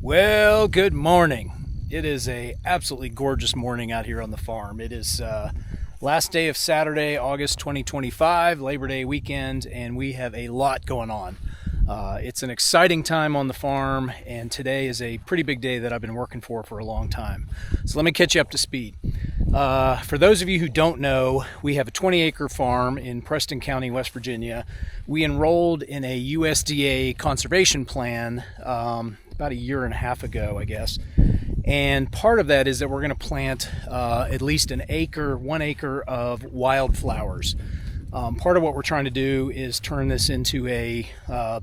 Well, good morning. It is a absolutely gorgeous morning out here on the farm. It is last day of Saturday, August 2025, Labor Day weekend, and we have a lot going on. It's an exciting time on the farm, and today is a pretty big day that I've been working for a long time. So let me catch you up to speed. For those of you who don't know, we have a 20-acre farm in Preston County, West Virginia. We enrolled in a USDA conservation plan about a year and a half ago, I guess. And part of that is that we're going to plant at least 1 acre of wildflowers. Part of what we're trying to do is turn this into a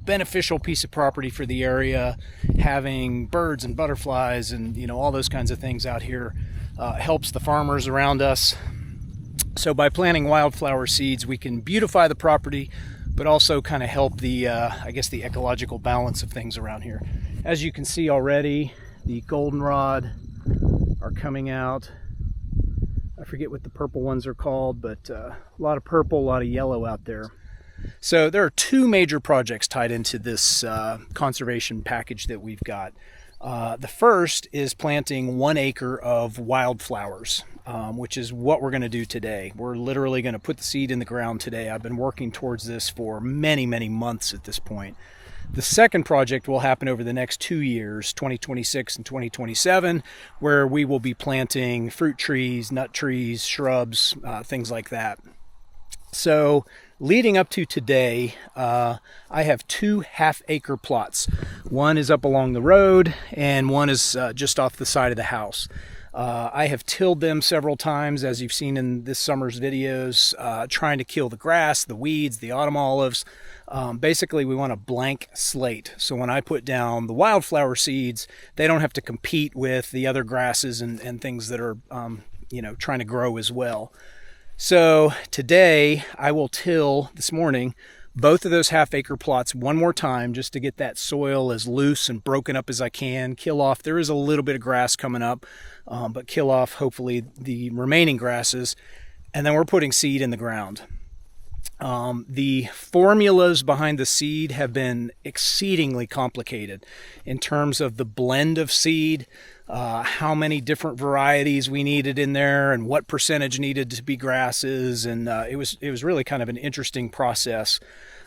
beneficial piece of property for the area. Having birds and butterflies and all those kinds of things out here helps the farmers around us. So by planting wildflower seeds, we can beautify the property, but also kind of help the the ecological balance of things around here. As you can see already, the goldenrod are coming out. I forget what the purple ones are called, but a lot of purple, a lot of yellow out there. So there are two major projects tied into this conservation package that we've got. The first is planting 1 acre of wildflowers, which is what we're going to do today. We're literally going to put the seed in the ground today. I've been working towards this for many, many months at this point. The second project will happen over the next 2 years, 2026 and 2027, where we will be planting fruit trees, nut trees, shrubs, things like that. So leading up to today, I have 2 half-acre plots. One is up along the road and one is just off the side of the house. I have tilled them several times, as you've seen in this summer's videos, trying to kill the grass, the weeds, the autumn olives. Basically, we want a blank slate. So when I put down the wildflower seeds, they don't have to compete with the other grasses and things that are, trying to grow as well. So today I will till this morning both of those half-acre plots one more time just to get that soil as loose and broken up as I can. Kill off, there is a little bit of grass coming up, but kill off hopefully the remaining grasses. And then we're putting seed in the ground. The formulas behind the seed have been exceedingly complicated in terms of the blend of seed, how many different varieties we needed in there and what percentage needed to be grasses. And it was really kind of an interesting process.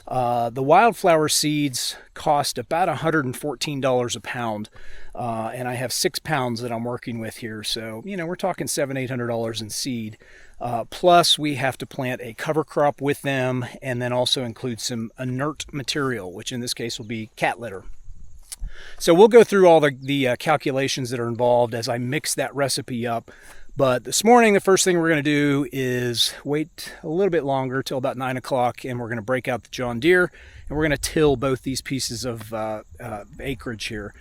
The wildflower seeds cost about $114 a pound. And I have 6 pounds that I'm working with here. So, we're talking $700-800 in seed. Plus we have to plant a cover crop with them and then also include some inert material, which in this case will be cat litter. So we'll go through all the calculations that are involved as I mix that recipe up. But this morning, the first thing we're going to do is wait a little bit longer till about 9 o'clock, and we're going to break out the John Deere, and we're going to till both these pieces of acreage here.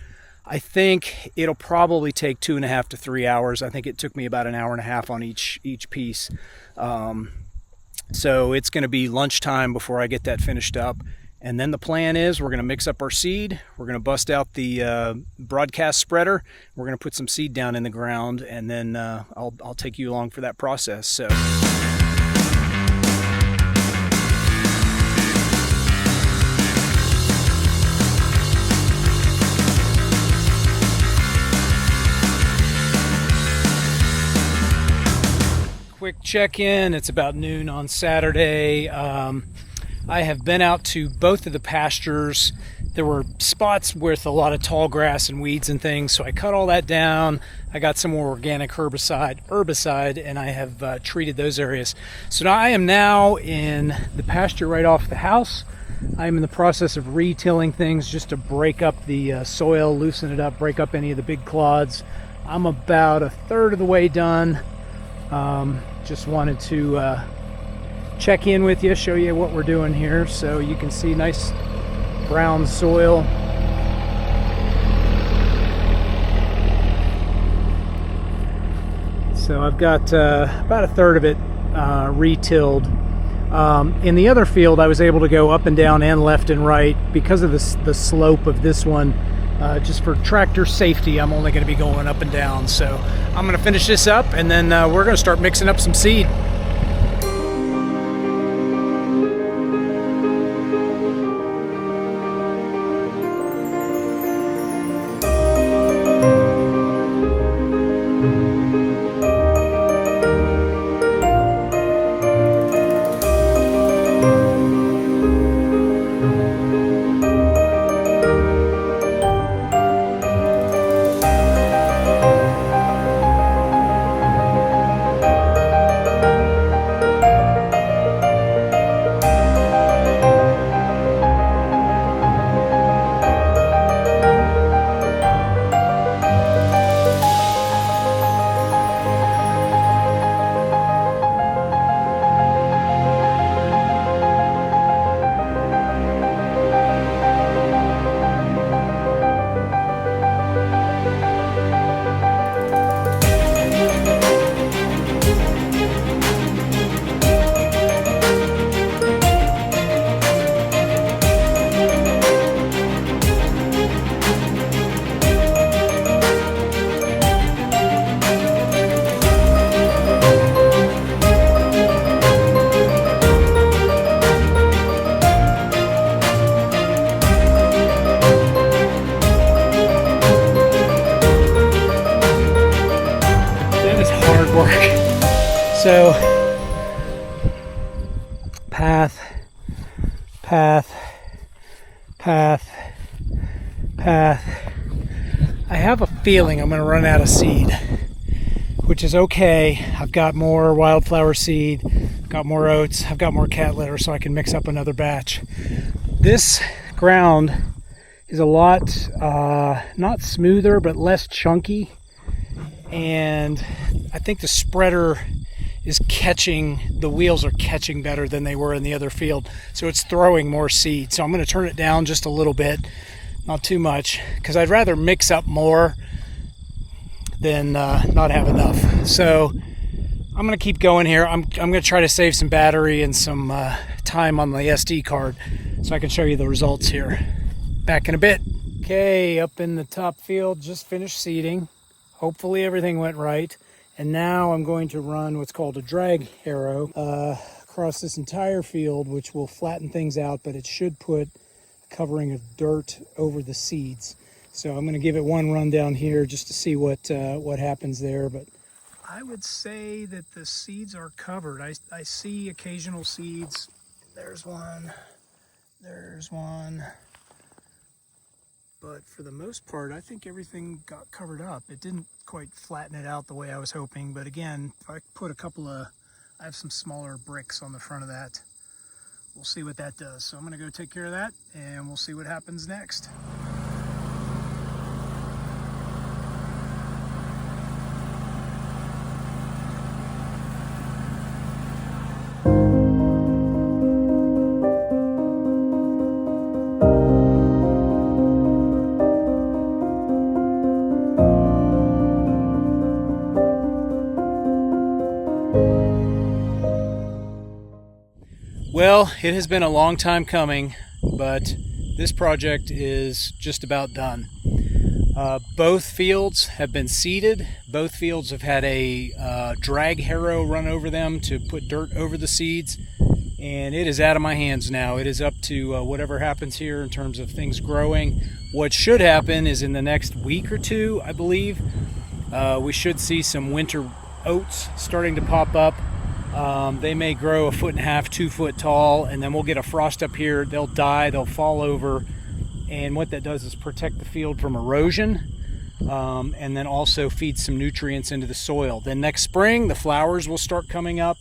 I think it'll probably take 2.5 to 3 hours. I think it took me about an hour and a half on each piece. So it's going to be lunchtime before I get that finished up. And then the plan is we're going to mix up our seed. We're going to bust out the broadcast spreader. We're going to put some seed down in the ground, and then I'll take you along for that process. So. Quick check-in. It's about noon on Saturday. I have been out to both of the pastures. There were spots with a lot of tall grass and weeds and things, so I cut all that down. I got some more organic herbicide, and I have treated those areas. So now I am now in the pasture right off the house. I'm in the process of re-tilling things just to break up the soil, loosen it up, break up any of the big clods. I'm about 1/3 of the way done. Just wanted to check in with you, show you what we're doing here, so you can see nice brown soil. So I've got about 1/3 of it re-tilled. In the other field, I was able to go up and down and left and right because of the slope of this one. Just for tractor safety, I'm only going to be going up and down. So I'm going to finish this up, and then we're going to start mixing up some seed. So path, path, path, path. I have a feeling I'm going to run out of seed, which is okay. I've got more wildflower seed, got more oats, I've got more cat litter, so I can mix up another batch. This ground is a lot, not smoother, but less chunky. And I think the spreader is catching, the wheels are catching better than they were in the other field. So it's throwing more seed. So I'm going to turn it down just a little bit, not too much, because I'd rather mix up more than not have enough. So I'm going to keep going here. I'm going to try to save some battery and some time on the SD card so I can show you the results here. Back in a bit. Okay, up in the top field, just finished seeding. Hopefully everything went right. And now I'm going to run what's called a drag harrow across this entire field, which will flatten things out, but it should put a covering of dirt over the seeds. So I'm going to give it one run down here just to see what happens there. But I would say that the seeds are covered. I see occasional seeds. There's one. There's one. But for the most part, I think everything got covered up. It didn't quite flatten it out the way I was hoping. But again, if I put I have some smaller bricks on the front of that. We'll see what that does. So I'm going to go take care of that, and we'll see what happens next. Well, it has been a long time coming, but this project is just about done. Both fields have been seeded. Both fields have had a drag harrow run over them to put dirt over the seeds, and it is out of my hands now. It is up to whatever happens here in terms of things growing. What should happen is in the next week or two, I believe, we should see some winter oats starting to pop up. They may grow 1.5 feet, 2 foot tall, and then we'll get a frost up here. They'll die, they'll fall over, and what that does is protect the field from erosion, and then also feed some nutrients into the soil. Then next spring, the flowers will start coming up.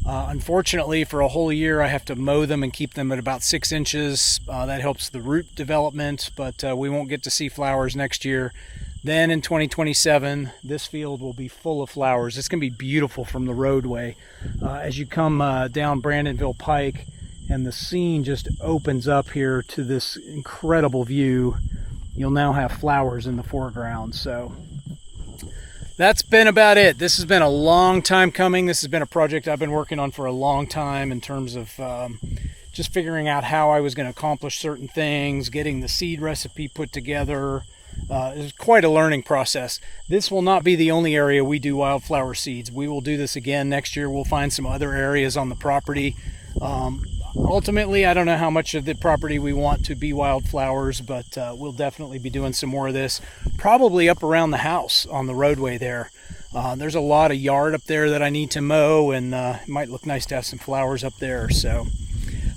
Unfortunately, for a whole year, I have to mow them and keep them at about 6 inches. That helps the root development, but we won't get to see flowers next year. Then in 2027, this field will be full of flowers. It's going to be beautiful from the roadway. As you come down Brandonville Pike, and the scene just opens up here to this incredible view, you'll now have flowers in the foreground. So that's been about it. This has been a long time coming. This has been a project I've been working on for a long time in terms of just figuring out how I was going to accomplish certain things, getting the seed recipe put together. It's quite a learning process. This will not be the only area we do wildflower seeds. We will do this again next year. We'll find some other areas on the property. Ultimately, I don't know how much of the property we want to be wildflowers, but we'll definitely be doing some more of this, probably up around the house on the roadway there. There's a lot of yard up there that I need to mow, and it might look nice to have some flowers up there. So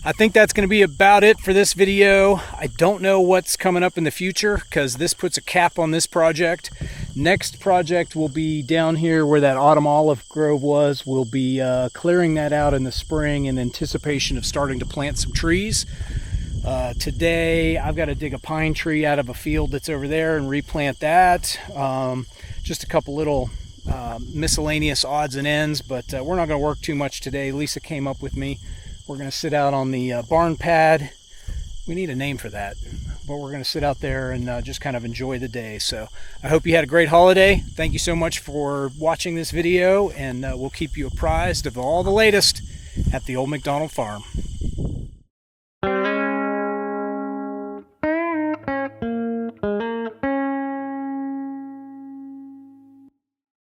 I think that's going to be about it for this video. I don't know what's coming up in the future because this puts a cap on this project. Next project will be down here where that autumn olive grove was. We'll be clearing that out in the spring in anticipation of starting to plant some trees. Today I've got to dig a pine tree out of a field that's over there and replant that. Just a couple little miscellaneous odds and ends, but we're not going to work too much today. Lisa came up with me. We're going to sit out on the barn pad. We need a name for that, but we're going to sit out there and just kind of enjoy the day. So I hope you had a great holiday. Thank you so much for watching this video, and we'll keep you apprised of all the latest at the Old McDonald Farm.